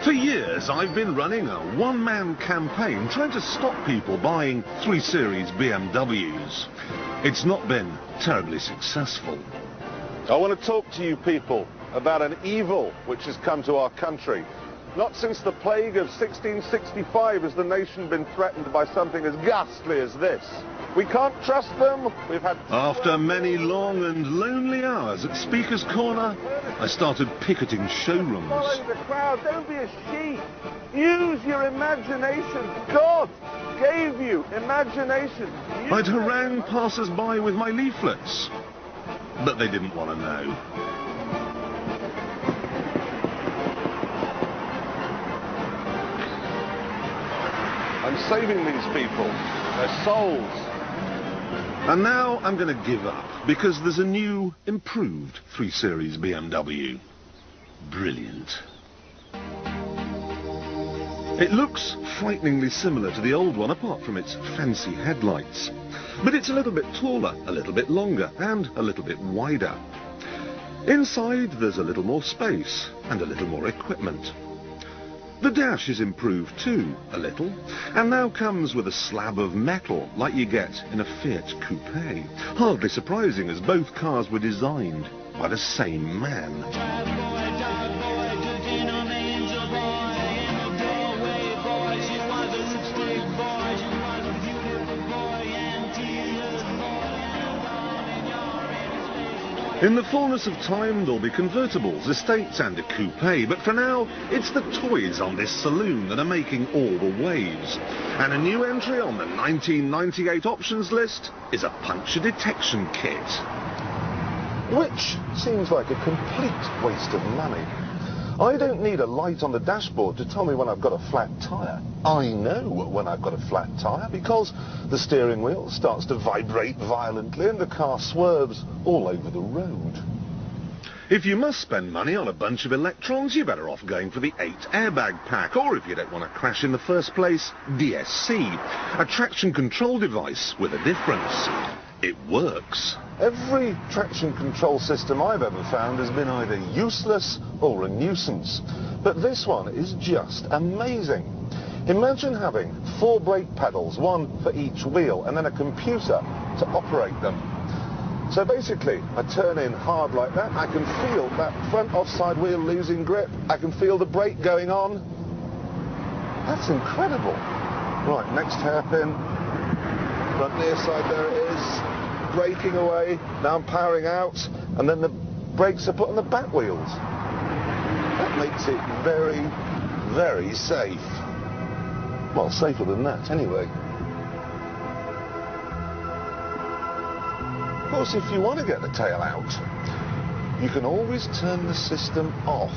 For years, I've been running a one-man campaign trying to stop people buying 3 Series BMWs. It's not been terribly successful. I want to talk to you people about an evil which has come to our country. Not since the plague of 1665 has the nation been threatened by something as ghastly as this. We can't trust them. We've had... After many long and lonely hours at Speaker's Corner, I started picketing showrooms. Follow the crowd. Don't be a sheep. Use your imagination. God gave you imagination. I'd harangue passers-by with my leaflets, but they didn't want to know. I'm saving these people, their souls. And now I'm going to give up, because there's a new, improved 3 Series BMW. Brilliant. It looks frighteningly similar to the old one, apart from its fancy headlights. But it's a little bit taller, a little bit longer, and a little bit wider. Inside, there's a little more space, and a little more equipment. The dash is improved too, a little, and now comes with a slab of metal like you get in a Fiat Coupe. Hardly surprising, as both cars were designed by the same man. In the fullness of time, there'll be convertibles, estates and a coupe, but for now, it's the toys on this saloon that are making all the waves. And a new entry on the 1998 options list is a puncture detection kit. Which seems like a complete waste of money. I don't need a light on the dashboard to tell me when I've got a flat tyre. I know when I've got a flat tyre because the steering wheel starts to vibrate violently and the car swerves all over the road. If you must spend money on a bunch of electrons, you're better off going for the 8 airbag pack, or if you don't want to crash in the first place, DSC, a traction control device with a difference. It works. Every traction control system I've ever found has been either useless or a nuisance. But this one is just amazing. Imagine having 4 brake pedals, one for each wheel, and then a computer to operate them. So basically, I turn in hard like that, I can feel that front offside wheel losing grip, I can feel the brake going on. That's incredible. Right, next hairpin, front near side, there it is. Braking away, now I'm powering out, and then the brakes are put on the back wheels. That makes it very, very safe. Well, safer than that, anyway. Of course, if you want to get the tail out, you can always turn the system off.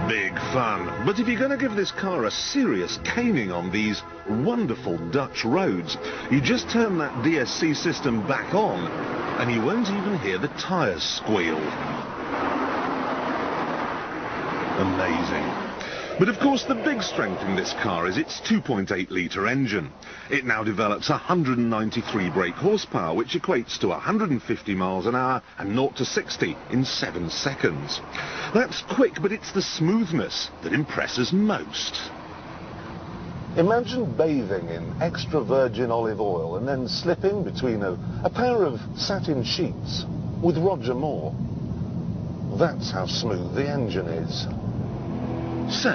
Big fun. But if you're going to give this car a serious caning on these wonderful Dutch roads, you just turn that DSC system back on and you won't even hear the tyres squeal. Amazing. But of course the big strength in this car is its 2.8-litre engine. It now develops 193 brake horsepower, which equates to 150 miles an hour and 0 to 60 in 7 seconds. That's quick, but it's the smoothness that impresses most. Imagine bathing in extra virgin olive oil and then slipping between a pair of satin sheets with Roger Moore. That's how smooth the engine is. So,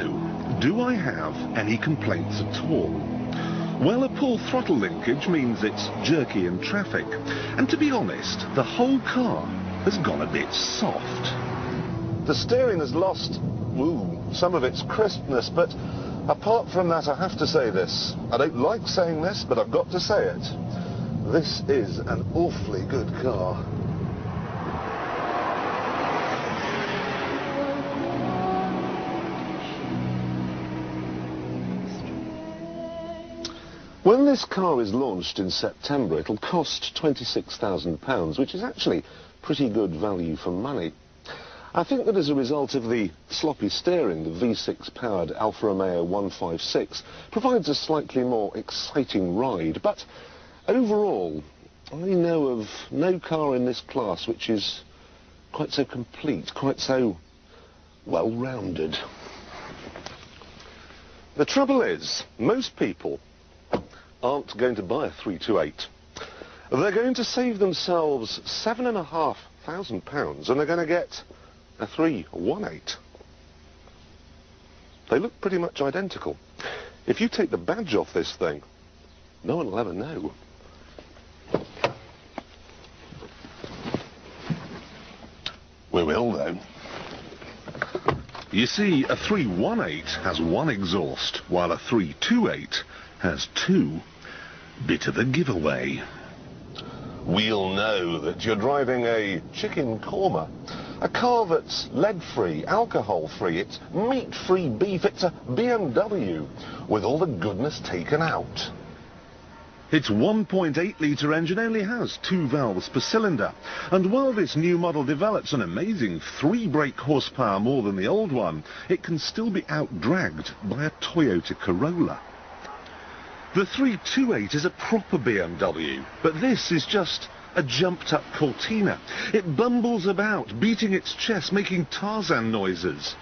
do I have any complaints at all? Well, a poor throttle linkage means it's jerky in traffic. And to be honest, the whole car has gone a bit soft. The steering has lost, some of its crispness, but apart from that, I have to say this. I don't like saying this, but I've got to say it. This is an awfully good car. When this car is launched in September, it'll cost £26,000, which is actually pretty good value for money. I think that as a result of the sloppy steering, the V6-powered Alfa Romeo 156 provides a slightly more exciting ride, but overall, I know of no car in this class which is quite so complete, quite so well-rounded. The trouble is, most people aren't going to buy a 328. They're going to save themselves £7,500 and they're going to get a 318. They look pretty much identical. If you take the badge off this thing, no one will ever know. We will, though. You see, a 318 has one exhaust, while a 328 has two. Bit of a giveaway. We'll know that you're driving a chicken korma, a car that's lead-free, alcohol-free, it's meat-free beef, it's a BMW with all the goodness taken out. Its 1.8-litre engine only has 2 valves per cylinder, and while this new model develops an amazing 3 brake horsepower more than the old one, it can still be outdragged by a Toyota Corolla. The 328 is a proper BMW, but this is just a jumped-up Cortina. It bumbles about, beating its chest, making Tarzan noises.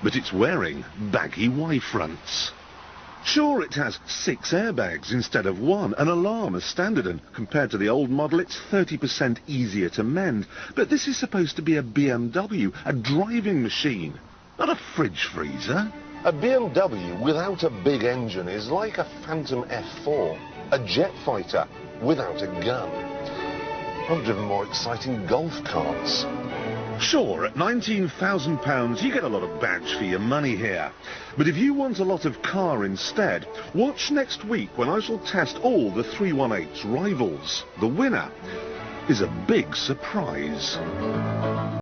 But it's wearing baggy Y-fronts. Sure, it has 6 airbags instead of 1, an alarm as standard, and compared to the old model, it's 30% easier to mend. But this is supposed to be a BMW, a driving machine, not a fridge freezer. A BMW without a big engine is like a Phantom F4, a jet fighter without a gun. I've driven more exciting golf carts. Sure, at £19,000 you get a lot of badge for your money here. But if you want a lot of car instead, watch next week when I shall test all the 318's rivals. The winner is a big surprise.